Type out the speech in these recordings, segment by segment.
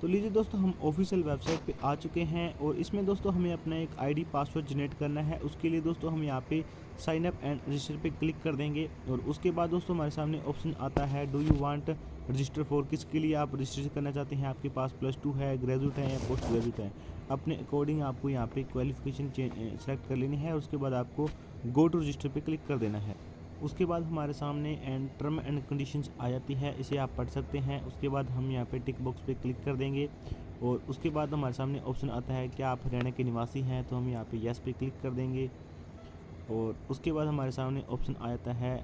तो लीजिए दोस्तों, हम ऑफिशियल वेबसाइट पे आ चुके हैं और इसमें दोस्तों हमें अपना एक आईडी पासवर्ड जनरेट करना है। उसके लिए दोस्तों हम यहाँ पे साइन अप एंड रजिस्टर पे क्लिक कर देंगे और उसके बाद दोस्तों हमारे सामने ऑप्शन आता है, do you want register for, किसके लिए आप रजिस्ट्रेशन करना चाहते हैं। आपके पास +2 है, ग्रेजुएट है या पोस्ट ग्रेजुएट है, अपने अकॉर्डिंग आपको यहाँ पे क्वालिफिकेशन सेलेक्ट कर लेनी है और उसके बाद आपको गो टू रजिस्टर पे क्लिक कर देना है। उसके बाद हमारे सामने टर्म एंड कंडीशंस आ जाती है, इसे आप पढ़ सकते हैं। उसके बाद हम यहाँ पे टिक बॉक्स पे क्लिक कर देंगे और उसके बाद हमारे सामने ऑप्शन आता है, क्या आप हरियाणा के निवासी हैं, तो हम यहाँ पे यस पे क्लिक कर देंगे। और उसके बाद हमारे सामने ऑप्शन आ जाता है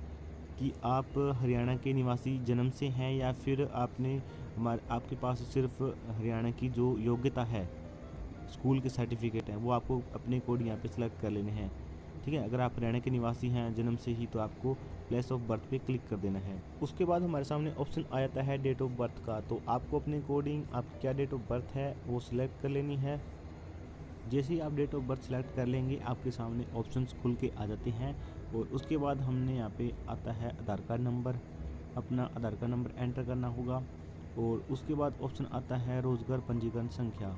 कि आप हरियाणा के निवासी जन्म से हैं या फिर आपके पास सिर्फ हरियाणा की जो योग्यता है, स्कूल के सर्टिफिकेट हैं, वो आपको अपने कोड यहाँ पे सिलेक्ट कर लेने हैं। ठीक है, अगर आप हरियाणा के निवासी हैं जन्म से ही तो आपको प्लेस ऑफ बर्थ पे क्लिक कर देना है। उसके बाद हमारे सामने ऑप्शन आ जाता है डेट ऑफ बर्थ का, तो आपको अपने अकॉर्डिंग आपकी क्या डेट ऑफ बर्थ है वो सिलेक्ट कर लेनी है। जैसे ही आप डेट ऑफ बर्थ सेलेक्ट कर लेंगे आपके सामने ऑप्शंस खुल के आ जाते हैं और उसके बाद हमने यहाँ पे आता है आधार कार्ड नंबर, अपना आधार कार्ड नंबर एंटर करना होगा। और उसके बाद ऑप्शन आता है रोज़गार पंजीकरण संख्या,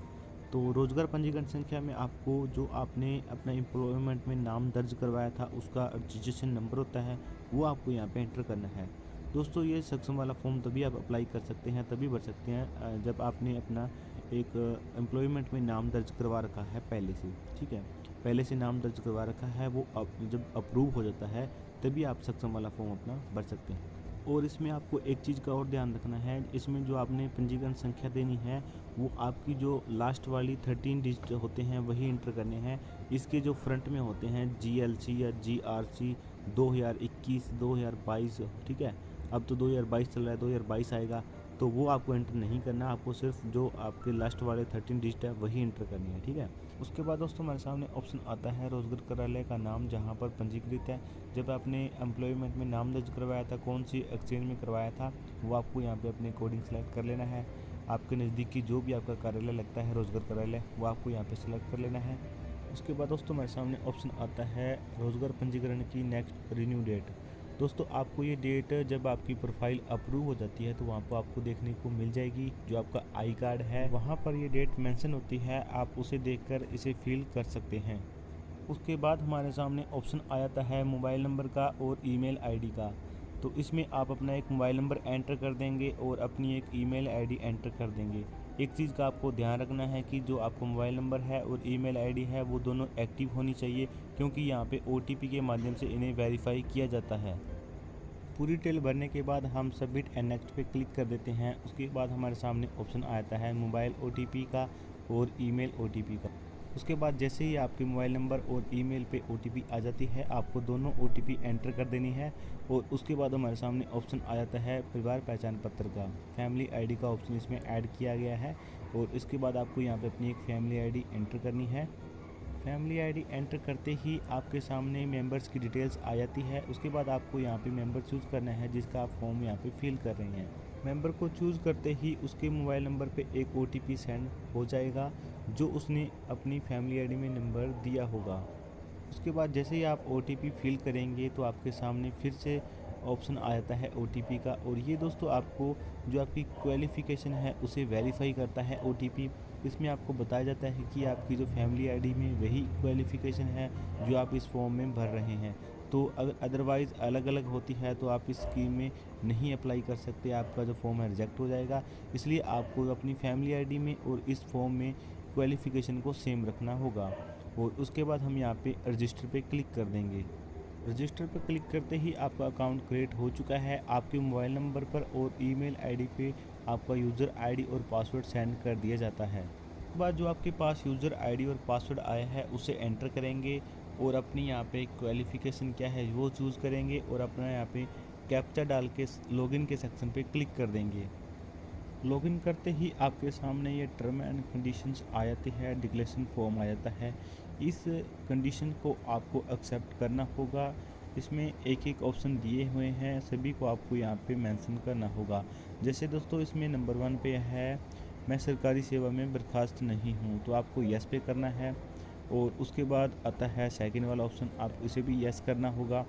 तो रोज़गार पंजीकरण संख्या में आपको जो आपने अपना एम्प्लॉयमेंट में नाम दर्ज करवाया था उसका रजिस्ट्रेशन नंबर होता है, वो आपको यहाँ पे एंटर करना है। दोस्तों ये सक्षम वाला फॉर्म तभी आप अप्लाई कर सकते हैं, तभी भर सकते हैं जब आपने अपना एक एम्प्लॉयमेंट में नाम दर्ज करवा रखा है पहले से। ठीक है, पहले से नाम दर्ज करवा रखा है, वो जब अप्रूव हो जाता है तभी आप सक्षम वाला फॉर्म अपना भर सकते हैं। और इसमें आपको एक चीज़ का और ध्यान रखना है, इसमें जो आपने पंजीकरण संख्या देनी है वो आपकी जो लास्ट वाली 13 डिजिट होते हैं वही इंटर करने हैं। इसके जो फ्रंट में होते हैं GLC या GRC 2021 2022, ठीक है, अब तो 2022 चल रहा है, 2022 आएगा, तो वो आपको एंटर नहीं करना, आपको सिर्फ जो आपके लास्ट वाले 13 डिजिट है वही एंटर करनी है। ठीक है, उसके बाद दोस्तों हमारे सामने ऑप्शन आता है रोजगार कार्यालय का नाम जहाँ पर पंजीकृत है, जब आपने एम्प्लॉयमेंट में नाम दर्ज करवाया था, कौन सी एक्सचेंज में करवाया था, वो आपको यहाँ पे अपने अकॉर्डिंग सेलेक्ट कर लेना है। आपके नज़दीकी जो भी आपका कार्यालय लगता है रोजगार कार्यालय, वो आपको यहाँ पे सेलेक्ट कर लेना है। उसके बाद दोस्तों हमारे सामने ऑप्शन आता है रोजगार पंजीकरण की नेक्स्ट रिन्यू डेट। दोस्तों आपको ये डेट जब आपकी प्रोफाइल अप्रूव हो जाती है तो वहाँ पर आपको देखने को मिल जाएगी, जो आपका आई कार्ड है वहाँ पर ये डेट मेंशन होती है, आप उसे देखकर इसे फिल कर सकते हैं। उसके बाद हमारे सामने ऑप्शन आ जाता है मोबाइल नंबर का और ईमेल आईडी का, तो इसमें आप अपना एक मोबाइल नंबर एंटर कर देंगे और अपनी एक ईमेल आईडी एंटर कर देंगे। एक चीज़ का आपको ध्यान रखना है कि जो आपका मोबाइल नंबर है और ईमेल आईडी है वो दोनों एक्टिव होनी चाहिए, क्योंकि यहाँ पे OTP के माध्यम से इन्हें वेरीफाई किया जाता है। पूरी डिटेल भरने के बाद हम सबमिट एंड नेक्स्ट पे क्लिक कर देते हैं। उसके बाद हमारे सामने ऑप्शन आता है मोबाइल OTP का और ईमेल OTP का। उसके बाद जैसे ही आपके मोबाइल नंबर और ईमेल पे OTP आ जाती है, आपको दोनों OTP एंटर कर देनी है। और उसके बाद हमारे सामने ऑप्शन आ जाता है परिवार पहचान पत्र का, फैमिली आईडी का ऑप्शन इसमें ऐड किया गया है और इसके बाद आपको यहाँ पे अपनी एक फैमिली आईडी एंटर करनी है। फैमिली आईडी एंटर करते ही आपके सामने मेंबर्स की डिटेल्स आ जाती है। उसके बाद आपको यहाँ पे मेंबर चूज़ करना है जिसका आप फॉर्म यहाँ पे फिल कर रहे हैं। मेंबर को चूज़ करते ही उसके मोबाइल नंबर पे एक OTP सेंड हो जाएगा जो उसने अपनी फैमिली आईडी में नंबर दिया होगा। उसके बाद जैसे ही आप OTP फिल करेंगे तो आपके सामने फिर से ऑप्शन आ जाता है OTP का, और ये दोस्तों आपको जो आपकी क्वालिफ़िकेशन है उसे वेरीफाई करता है OTP। इसमें आपको बताया जाता है कि आपकी जो फैमिली आईडी में वही क्वालिफ़िकेशन है जो आप इस फॉर्म में भर रहे हैं। तो अगर अदरवाइज़ अलग अलग होती है तो आप इस स्कीम में नहीं अप्लाई कर सकते, आपका जो फॉर्म है रिजेक्ट हो जाएगा। इसलिए आपको अपनी फैमिली आईडी में और इस फॉर्म में क्वालिफ़िकेशन को सेम रखना होगा। और उसके बाद हम यहाँ पे रजिस्टर पे क्लिक कर देंगे। रजिस्टर पर क्लिक करते ही आपका अकाउंट क्रिएट हो चुका है। आपके मोबाइल नंबर पर और ईमेल आईडी पे आपका यूज़र आईडी और पासवर्ड सेंड कर दिया जाता है। उसके बाद जो आपके पास यूज़र आईडी और पासवर्ड आया है उसे एंटर करेंगे और अपनी यहाँ पे क्वालिफ़िकेशन क्या है वो चूज़ करेंगे और अपना यहाँ पे कैप्चा डाल के लॉगिन के सेक्शन पे क्लिक कर देंगे। लॉगिन करते ही आपके सामने ये टर्म एंड कंडीशंस आ जाती है, डिक्लेरेशन फॉर्म आ जाता है। इस कंडीशन को आपको एक्सेप्ट करना होगा। इसमें एक एक ऑप्शन दिए हुए हैं, सभी को आपको यहाँ पे मेंशन करना होगा। जैसे दोस्तों इसमें नंबर 1 पे है मैं सरकारी सेवा में बर्खास्त नहीं हूँ, तो आपको यस पे करना है। और उसके बाद आता है सेकंड वाला ऑप्शन, आपको इसे भी यस करना होगा।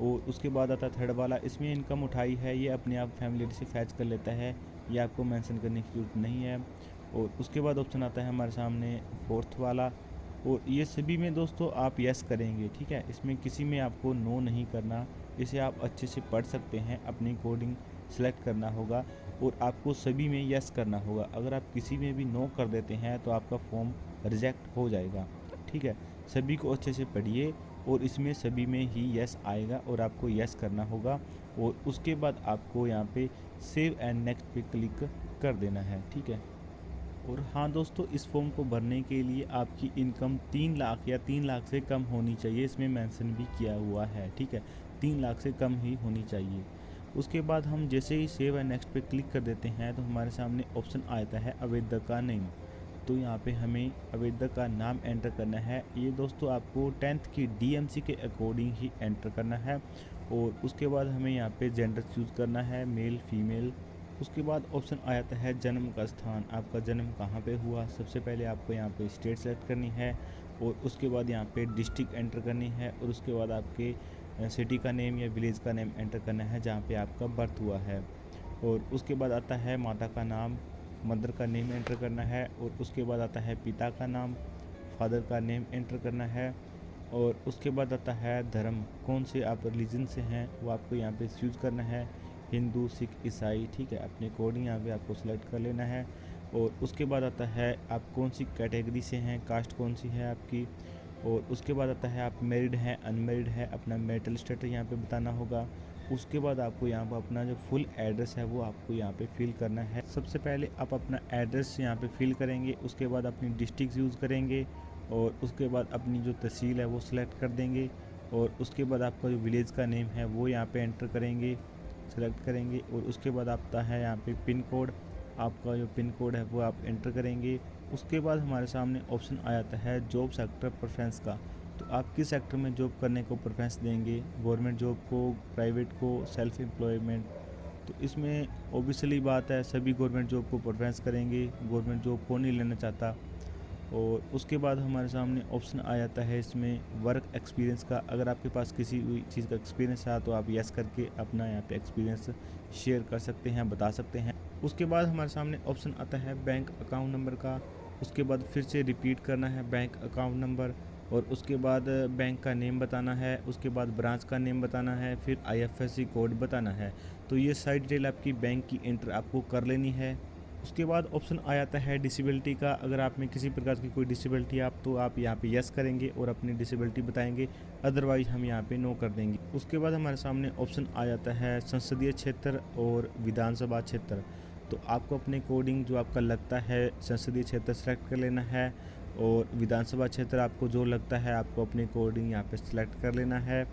और उसके बाद आता है थर्ड वाला, इसमें इनकम उठाई है, ये अपने आप फैमिली से फैच कर लेता है, ये आपको मेंशन करने की ज़रूरत नहीं है। और उसके बाद ऑप्शन आता है हमारे सामने फोर्थ वाला, और ये सभी में दोस्तों आप यस करेंगे, ठीक है। इसमें किसी में आपको नो नहीं करना, इसे आप अच्छे से पढ़ सकते हैं, अपनी कोडिंग सेलेक्ट करना होगा और आपको सभी में यस करना होगा। अगर आप किसी में भी नो कर देते हैं तो आपका फॉर्म रिजेक्ट हो जाएगा, ठीक है। सभी को अच्छे से पढ़िए और इसमें सभी में ही यस आएगा और आपको यस करना होगा, और उसके बाद आपको यहाँ पे सेव एंड नेक्स्ट पे क्लिक कर देना है, ठीक है। और हाँ दोस्तों, इस फॉर्म को भरने के लिए आपकी इनकम 3 लाख या 3 लाख से कम होनी चाहिए, इसमें मेंशन भी किया हुआ है, ठीक है। 3 लाख से कम ही होनी चाहिए। उसके बाद हम जैसे ही सेव एंड नेक्स्ट पे क्लिक कर देते हैं तो हमारे सामने ऑप्शन आता है आवेदक का नेम। तो यहाँ पे हमें आवेदक का नाम एंटर करना है। ये दोस्तों आपको 10th की DMC के अकॉर्डिंग ही एंटर करना है। और उसके बाद हमें यहाँ पे जेंडर चूज़ करना है, मेल फीमेल। उसके बाद ऑप्शन आ जाता है जन्म का स्थान, आपका जन्म कहाँ पे हुआ। सबसे पहले आपको यहाँ पे स्टेट सेलेक्ट करनी है और उसके बाद यहाँ पे डिस्ट्रिक्ट एंटर करनी है और उसके बाद आपके सिटी का नेम या विलेज का नेम एंटर करना है जहाँ पे आपका बर्थ हुआ है। और उसके बाद आता है माता का नाम, मदर का नेम एंटर करना है। और उसके बाद आता है पिता का नाम, फादर का नेम एंटर करना है। और उसके बाद आता है धर्म, कौन से आप रिलीजन से हैं वो आपको यहाँ पे चूज़ करना है, हिंदू सिख ईसाई, ठीक है। अपने अकॉर्डिंग यहाँ पे आपको सेलेक्ट कर लेना है। और उसके बाद आता है आप कौन सी कैटेगरी से हैं, कास्ट कौन सी है आपकी। और उसके बाद आता है आप मैरिड हैं अनमैरिड है, अपना मैरिटल स्टेटस यहाँ पे बताना होगा। उसके बाद आपको यहाँ पर अपना जो फुल एड्रेस है वो आपको यहाँ पे फिल करना है। सबसे पहले आप अपना एड्रेस यहाँ पे फिल करेंगे, उसके बाद अपनी डिस्ट्रिक्ट यूज़ करेंगे और उसके बाद अपनी जो तहसील है वो सिलेक्ट कर देंगे। और उसके बाद आपका जो विलेज का नेम है वो यहाँ पे एंटर करेंगे, सेलेक्ट करेंगे। और उसके बाद आता है यहाँ पे पिन कोड, आपका जो पिन कोड है वो आप एंटर करेंगे। उसके बाद हमारे सामने ऑप्शन आ जाता है जॉब सेक्टर प्रेफरेंस का, तो आप किस सेक्टर में जॉब करने को प्रेफरेंस देंगे, गवर्नमेंट जॉब को, प्राइवेट को, सेल्फ एम्प्लॉयमेंट। तो इसमें ऑब्वियसली बात है सभी गवर्नमेंट जॉब को प्रेफरेंस करेंगे, गवर्नमेंट जॉब को नहीं लेना चाहता। और उसके बाद हमारे सामने ऑप्शन आ जाता है इसमें वर्क एक्सपीरियंस का, अगर आपके पास किसी भी चीज़ का एक्सपीरियंस है तो आप यस करके अपना यहाँ पे एक्सपीरियंस शेयर कर सकते हैं, बता सकते हैं। उसके बाद हमारे सामने ऑप्शन आता है बैंक अकाउंट नंबर का, उसके बाद फिर से रिपीट करना है बैंक अकाउंट नंबर। और उसके बाद बैंक का नेम बताना है, उसके बाद ब्रांच का नेम बताना है, फिर IFSC कोड बताना है। तो ये सारी डिटेल आपकी बैंक की एंटर आपको कर लेनी है। उसके बाद ऑप्शन आ जाता है डिसेबिलिटी का, अगर आप में किसी प्रकार की कोई डिसेबिलिटी है आप तो आप यहाँ पे यस करेंगे और अपनी डिसेबिलिटी बताएंगे, अदरवाइज हम यहाँ पे नो कर देंगे। उसके बाद हमारे सामने ऑप्शन आ जाता है संसदीय क्षेत्र और विधानसभा क्षेत्र, तो आपको अपने कोडिंग जो आपका लगता है संसदीय क्षेत्र सेलेक्ट कर लेना है और विधानसभा क्षेत्र आपको जो लगता है आपको अपने कोडिंग यहाँ पे सेलेक्ट कर लेना है।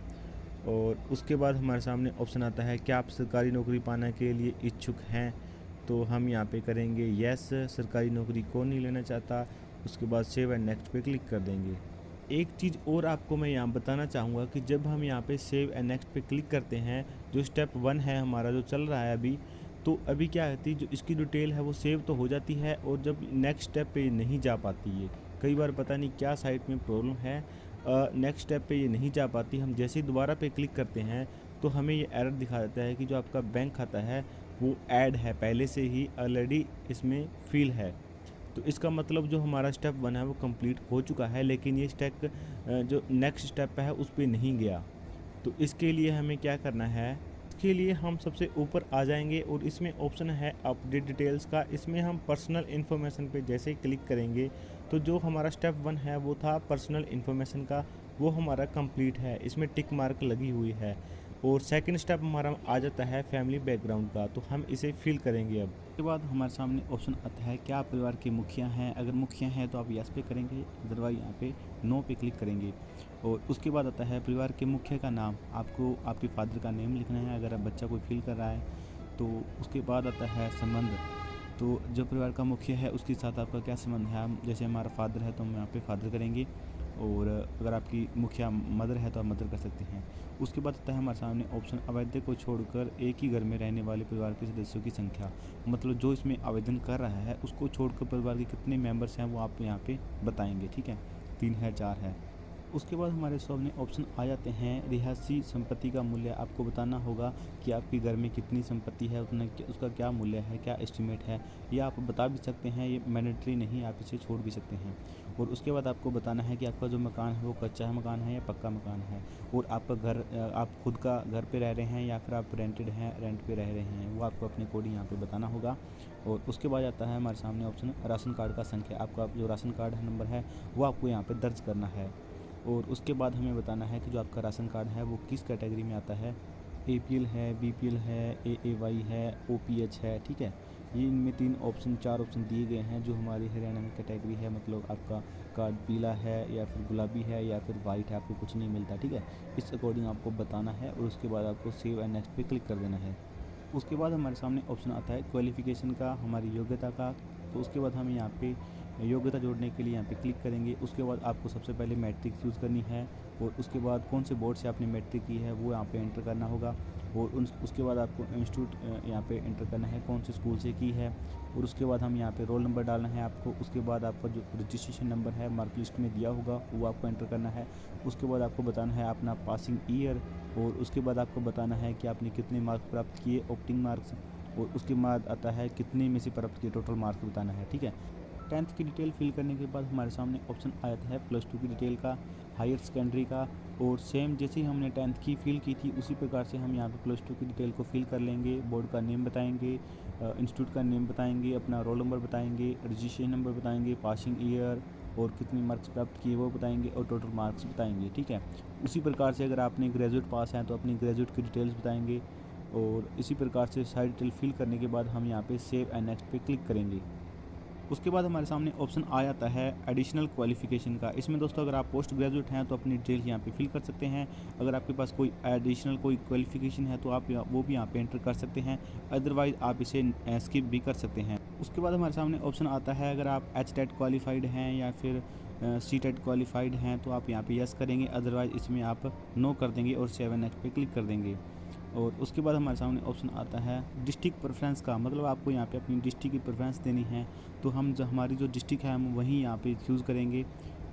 और उसके बाद हमारे सामने ऑप्शन आता है क्या आप सरकारी नौकरी पाने के लिए इच्छुक हैं, तो हम यहाँ पे करेंगे यस, सरकारी नौकरी कौन नहीं लेना चाहता। उसके बाद सेव एंड नेक्स्ट पे क्लिक कर देंगे। एक चीज़ और आपको मैं यहाँ बताना चाहूँगा कि जब हम यहाँ पे सेव एंड नेक्स्ट पे क्लिक करते हैं, जो स्टेप 1 है हमारा जो चल रहा है अभी, तो अभी क्या होती है जो इसकी डिटेल है वो सेव तो हो जाती है और जब नेक्स्ट स्टेप पे नहीं जा पाती है, कई बार पता नहीं क्या साइट में प्रॉब्लम है, नेक्स्ट स्टेप पे ये नहीं जा पाती। हम जैसे ही दोबारा पे क्लिक करते हैं तो हमें ये एरर दिखा देता है कि जो आपका बैंक खाता है वो ऐड है, पहले से ही ऑलरेडी इसमें फिल है। तो इसका मतलब जो हमारा स्टेप 1 है वो कंप्लीट हो चुका है, लेकिन ये स्टेप जो नेक्स्ट स्टेप है उस पर नहीं गया। तो इसके लिए हमें क्या करना है, इसके लिए हम सबसे ऊपर आ जाएंगे और इसमें ऑप्शन है अपडेट डिटेल्स का। इसमें हम पर्सनल इन्फॉर्मेशन पे जैसे ही क्लिक करेंगे तो जो हमारा स्टेप 1 है वो था पर्सनल इन्फॉर्मेशन का, वो हमारा कंप्लीट है, इसमें टिक मार्क लगी हुई है। और सेकंड स्टेप हमारा आ जाता है फैमिली बैकग्राउंड का, तो हम इसे फिल करेंगे। अब उसके बाद हमारे सामने ऑप्शन आता है क्या आप परिवार के मुखिया हैं, अगर मुखिया हैं तो आप यस पे करेंगे, अदरवाइज यहाँ पे नो पे क्लिक करेंगे। और उसके बाद आता है परिवार के मुखिया का नाम, आपको आपके फादर का नेम लिखना है अगर आप बच्चा कोई फिल कर रहा है तो। उसके बाद आता है संबंध, तो जो परिवार का मुखिया है उसके साथ आपका क्या संबंध है, हम जैसे हमारा फादर है तो हम यहाँ पे फादर करेंगे, और अगर आपकी मुखिया मदर है तो आप मदर कर सकते हैं। उसके बाद आता है हमारे सामने ऑप्शन अवैध को छोड़कर एक ही घर में रहने वाले परिवार के सदस्यों की संख्या, मतलब जो इसमें आवेदन कर रहा है उसको छोड़कर परिवार के कितने मेंबर्स हैं वो आप यहाँ पे बताएंगे, ठीक है, 3 है 4 है। उसके बाद हमारे सामने ऑप्शन आ जाते हैं रिहायशी संपत्ति का मूल्य। आपको बताना होगा कि आपके घर में कितनी संपत्ति है, उतना उसका क्या मूल्य है, क्या एस्टीमेट है। ये आप बता भी सकते हैं, ये मैंडेटरी नहीं, आप इसे छोड़ भी सकते हैं। और उसके बाद आपको बताना है कि आपका जो मकान है वो कच्चा मकान है या पक्का मकान है, और आपका घर आप खुद का घर पे रह रहे हैं या फिर आप रेंटेड हैं, रेंट पे रह रहे हैं, वो आपको अपने कोड यहाँ पे बताना होगा। और उसके बाद आता है हमारे सामने ऑप्शन राशन कार्ड का संख्या। आपका जो राशन कार्ड नंबर है वो आपको यहाँ पे दर्ज करना है। और उसके बाद हमें बताना है कि जो आपका राशन कार्ड है वो किस कैटेगरी में आता है। APL है, BPL है, AAY है, OPH है, ठीक है। ये इनमें 4 ऑप्शन दिए गए हैं जो हमारी हरियाणा में कैटेगरी है। मतलब आपका कार्ड पीला है या फिर गुलाबी है या फिर वाइट है, आपको कुछ नहीं मिलता, ठीक है। इस अकॉर्डिंग आपको बताना है और उसके बाद आपको सेव एंड नेक्स्ट पे क्लिक कर देना है। उसके बाद हमारे सामने ऑप्शन आता है क्वालिफ़िकेशन का, हमारी योग्यता का। तो उसके बाद हम यहाँ पे योग्यता जोड़ने के लिए यहाँ पे क्लिक करेंगे। उसके बाद आपको सबसे पहले मैट्रिक यूज़ करनी है, और उसके बाद कौन से बोर्ड से आपने मैट्रिक की है वो यहाँ पे एंटर करना होगा। और उसके बाद आपको इंस्टीट्यूट यहाँ पे एंटर करना है, कौन से स्कूल से की है। और उसके बाद हम यहाँ पे रोल नंबर डालना है आपको। उसके बाद आपका जो रजिस्ट्रेशन नंबर है मार्क लिस्ट में दिया होगा वो आपको एंटर करना है। उसके बाद आपको बताना है अपना पासिंग ईयर, और उसके बाद आपको बताना है कि आपने कितने मार्क्स प्राप्त किए, ऑप्टिंग मार्क्स। और उसके बाद आता है कितने में से प्राप्त किए, टोटल मार्क्स बताना है, ठीक है। 10th की डिटेल फिल करने के बाद हमारे सामने ऑप्शन आ जाता है +2 की डिटेल का, हायर सेकेंडरी का। और सेम जैसे ही हमने 10th की फिल की थी उसी प्रकार से हम यहाँ पे +2 की डिटेल को फिल कर लेंगे। बोर्ड का नेम बताएंगे, इंस्टीट्यूट का नेम बताएंगे, अपना रोल नंबर बताएंगे, रजिस्ट्रेशन नंबर बताएंगे, पासिंग ईयर और कितने मार्क्स प्राप्त किए वो बताएंगे, और टोटल मार्क्स बताएंगे, ठीक है। उसी प्रकार से अगर आपने ग्रेजुएट पास हैं तो अपनी ग्रेजुएट की डिटेल्स बताएंगे। और इसी प्रकार से सारी डिटेल फिल करने के बाद हम यहाँ पे सेव एंड नेक्स्ट पे क्लिक करेंगे। उसके बाद हमारे सामने ऑप्शन आ जाता है एडिशनल क्वालिफ़िकेशन का। इसमें दोस्तों अगर आप पोस्ट ग्रेजुएट हैं तो अपनी डिटेल यहाँ पे फिल कर सकते हैं। अगर आपके पास कोई एडिशनल कोई क्वालिफ़िकेशन है तो आप वो भी यहाँ पे एंटर कर सकते हैं, अदरवाइज़ आप इसे स्किप भी कर सकते हैं। उसके बाद हमारे सामने ऑप्शन आता है अगर आप HTET क्वालिफाइड हैं या फिर CTET क्वालिफाइड हैं तो आप यहाँ पे यस करेंगे, अदरवाइज़ इसमें आप नो कर देंगे और 7 नेक्स्ट पे क्लिक कर देंगे। और उसके बाद हमारे सामने ऑप्शन आता है डिस्ट्रिक्ट प्रेफरेंस का। मतलब आपको यहाँ पे अपनी डिस्ट्रिक्ट की प्रेफरेंस देनी है, तो हम जो हमारी जो डिस्ट्रिक्ट है हम वहीं यहाँ पे चूज़ करेंगे।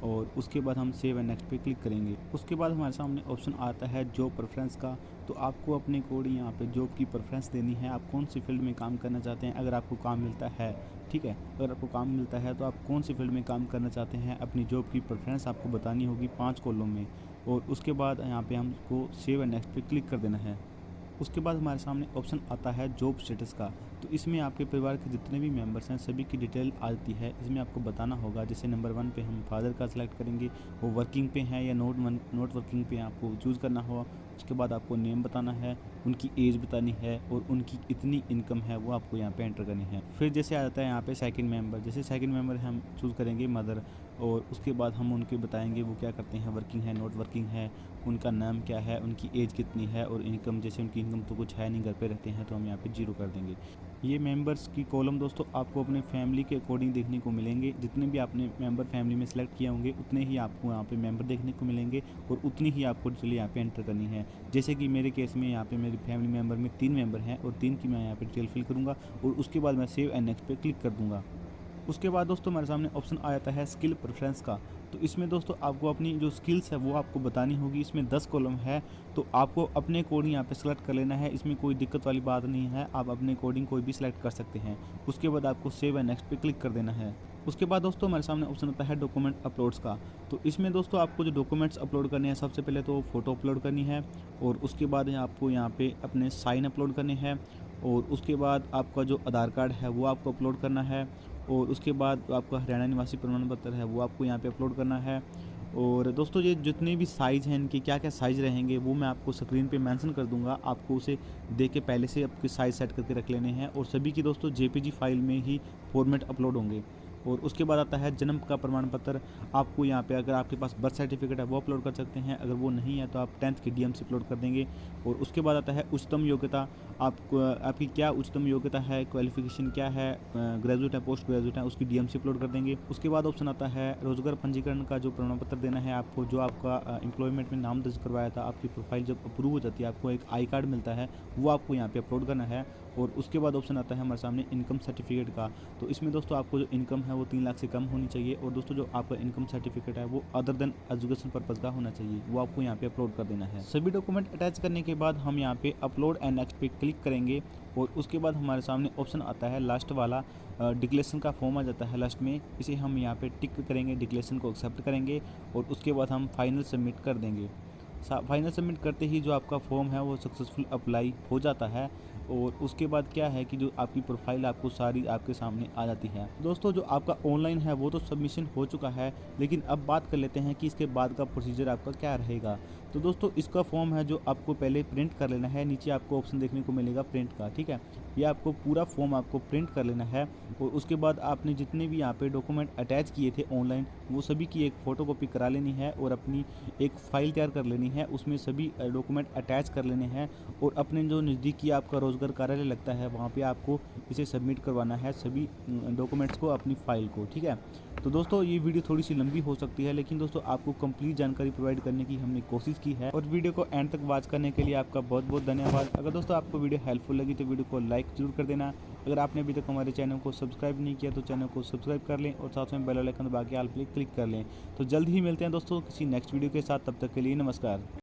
और उसके बाद हम सेव एंड नेक्स्ट पे क्लिक करेंगे। उसके बाद हमारे सामने ऑप्शन आता है जॉब प्रेफरेंस का। तो आपको अपने अकॉर्डिंग यहाँ पे जॉब की प्रेफरेंस देनी है, आप कौन सी फील्ड में काम करना चाहते हैं। अगर आपको काम मिलता है, ठीक है, अगर आपको काम मिलता है तो आप कौन सी फील्ड में काम करना चाहते हैं, अपनी जॉब की प्रेफरेंस आपको बतानी होगी 5 कॉलम में। और उसके बाद यहाँ पे हमको सेव एंड नेक्स्ट पे क्लिक कर देना है। उसके बाद हमारे सामने ऑप्शन आता है जॉब स्टेटस का। तो इसमें आपके परिवार के जितने भी मेंबर्स हैं सभी की डिटेल आती है। इसमें आपको बताना होगा, जैसे नंबर 1 पे हम फादर का सिलेक्ट करेंगे, वो वर्किंग पे हैं या नॉट वर्किंग पे आपको चूज़ करना होगा। उसके बाद आपको नेम बताना है, उनकी एज बतानी है और उनकी इतनी इनकम है वो आपको यहाँ पे एंटर करनी है। फिर जैसे आ जाता है यहाँ पे सेकंड मेंबर, जैसे सेकंड मेंबर हम चूज़ करेंगे मदर, और उसके बाद हम उनके बताएंगे वो क्या करते हैं, वर्किंग है, नॉट वर्किंग है, उनका नाम क्या है, उनकी एज कितनी है और इनकम, जैसे उनकी इनकम तो कुछ है नहीं, घर पे रहते हैं, तो हम यहाँ पे 0 कर देंगे। ये मेंबर्स की कॉलम दोस्तों आपको अपने फैमिली के अकॉर्डिंग देखने को मिलेंगे। जितने भी आपने मेंबर फैमिली में सेलेक्ट किए होंगे उतने ही आपको यहाँ पे मेंबर देखने को मिलेंगे और उतनी ही आपको डिटेल यहाँ पे एंटर करनी है। जैसे कि मेरे केस में यहाँ पे मेरी फैमिली मेंबर में 3 मेंबर हैं और 3 की मैं यहाँ पे डिटेल फिल करूँगा और उसके बाद मैं सेव एंड नेक्स्ट पे क्लिक कर दूँगा। उसके बाद दोस्तों हमारे सामने ऑप्शन आ जाता है स्किल प्रेफरेंस का। तो इसमें दोस्तों आपको अपनी जो स्किल्स है वो आपको बतानी होगी। इसमें 10 कॉलम है, तो आपको अपने अकॉर्डिंग यहाँ पे सेलेक्ट कर लेना है। इसमें कोई दिक्कत वाली बात नहीं है, आप अपने अकॉर्डिंग कोई भी सिलेक्ट कर सकते हैं। उसके बाद आपको सेव एंड नेक्स्ट पे क्लिक कर देना है। उसके बाद दोस्तों हमारे सामने ऑप्शन आता है डॉक्यूमेंट अपलोड्स का। तो इसमें दोस्तों आपको जो डॉक्यूमेंट्स अपलोड करने हैं, सबसे पहले तो फ़ोटो अपलोड करनी है और उसके बाद आपको यहाँ पे अपने साइन अपलोड करने हैं और उसके बाद आपका जो आधार कार्ड है वो आपको अपलोड करना है और उसके बाद आपका हरियाणा निवासी प्रमाण पत्र है वो आपको यहाँ पे अपलोड करना है। और दोस्तों ये जितने भी साइज़ हैं इनके क्या क्या साइज़ रहेंगे वो मैं आपको स्क्रीन पे मेंशन कर दूंगा, आपको उसे देख के पहले से आपके साइज़ सेट करके रख लेने हैं और सभी की दोस्तों JPG फाइल में ही फॉर्मेट अपलोड होंगे। और उसके बाद आता है जन्म का प्रमाण पत्र। आपको यहाँ पे अगर आपके पास बर्थ सर्टिफिकेट है वो अपलोड कर सकते हैं, अगर वो नहीं है तो आप 10th की DMC अपलोड कर देंगे। और उसके बाद आता है उच्चतम योग्यता। आपकी क्या उच्चतम योग्यता है, क्वालिफिकेशन क्या है, ग्रेजुएट है, पोस्ट ग्रेजुएट है, उसकी DMC अपलोड कर देंगे। उसके बाद ऑप्शन आता है रोजगार पंजीकरण का जो प्रमाण पत्र देना है आपको, जो आपका एम्प्लॉयमेंट में नाम दर्ज करवाया था, आपकी प्रोफाइल जब अप्रूव हो जाती है आपको एक आई कार्ड मिलता है वो आपको यहाँ पे अपलोड करना है। और उसके बाद ऑप्शन आता है हमारे सामने इनकम सर्टिफिकेट का। तो इसमें दोस्तों आपको जो इनकम है वो 3 लाख से कम होनी चाहिए, और दोस्तों जो आपका इनकम सर्टिफिकेट है वो अदर देन एजुकेशन पर्पज़ का होना चाहिए, वो आपको यहाँ पे अपलोड कर देना है। सभी डॉक्यूमेंट अटैच करने के बाद हम यहाँ पे अपलोड एंड नेक्स्ट पे क्लिक करेंगे, और उसके बाद हमारे सामने ऑप्शन आता है लास्ट वाला, डिक्लेरेशन का फॉर्म आ जाता है लास्ट में। इसे हम यहाँ पे टिक करेंगे, डिक्लेरेशन को एक्सेप्ट करेंगे, और उसके बाद हम फाइनल सबमिट कर देंगे। फाइनल सबमिट करते ही जो आपका फॉर्म है वो सक्सेसफुल अप्लाई हो जाता है, और उसके बाद क्या है कि जो आपकी प्रोफाइल आपको सारी आपके सामने आ जाती है। दोस्तों जो आपका ऑनलाइन है वो तो सबमिशन हो चुका है, लेकिन अब बात कर लेते हैं कि इसके बाद का प्रोसीजर आपका क्या रहेगा। तो दोस्तों इसका फॉर्म है जो आपको पहले प्रिंट कर लेना है। नीचे आपको ऑप्शन देखने को मिलेगा प्रिंट का, ठीक है। ये आपको पूरा फॉर्म आपको प्रिंट कर लेना है, और उसके बाद आपने जितने भी यहाँ पे डॉक्यूमेंट अटैच किए थे ऑनलाइन वो सभी की एक फ़ोटोकॉपी करा लेनी है, और अपनी एक फ़ाइल तैयार कर लेनी है, उसमें सभी डॉक्यूमेंट अटैच कर लेने हैं, और अपने जो नज़दीकी आपका रोज़गार कार्यालय लगता है वहाँ पे आपको इसे सबमिट करवाना है, सभी डॉक्यूमेंट्स को, अपनी फ़ाइल को, ठीक है। तो दोस्तों ये वीडियो थोड़ी सी लंबी हो सकती है, लेकिन दोस्तों आपको कंप्लीट जानकारी प्रोवाइड करने की हमने कोशिश की है, और वीडियो को एंड तक वॉच करने के लिए आपका बहुत बहुत धन्यवाद। अगर दोस्तों आपको वीडियो हेल्पफुल लगी तो वीडियो को लाइक जरूर कर देना। अगर आपने अभी तक हमारे चैनल को सब्सक्राइब नहीं किया तो चैनल को सब्सक्राइब कर लें, और साथ में बेल आइकन दबा के ऑल पे क्लिक कर लें। तो जल्द ही मिलते हैं दोस्तों किसी नेक्स्ट वीडियो के साथ, तब तक के लिए नमस्कार।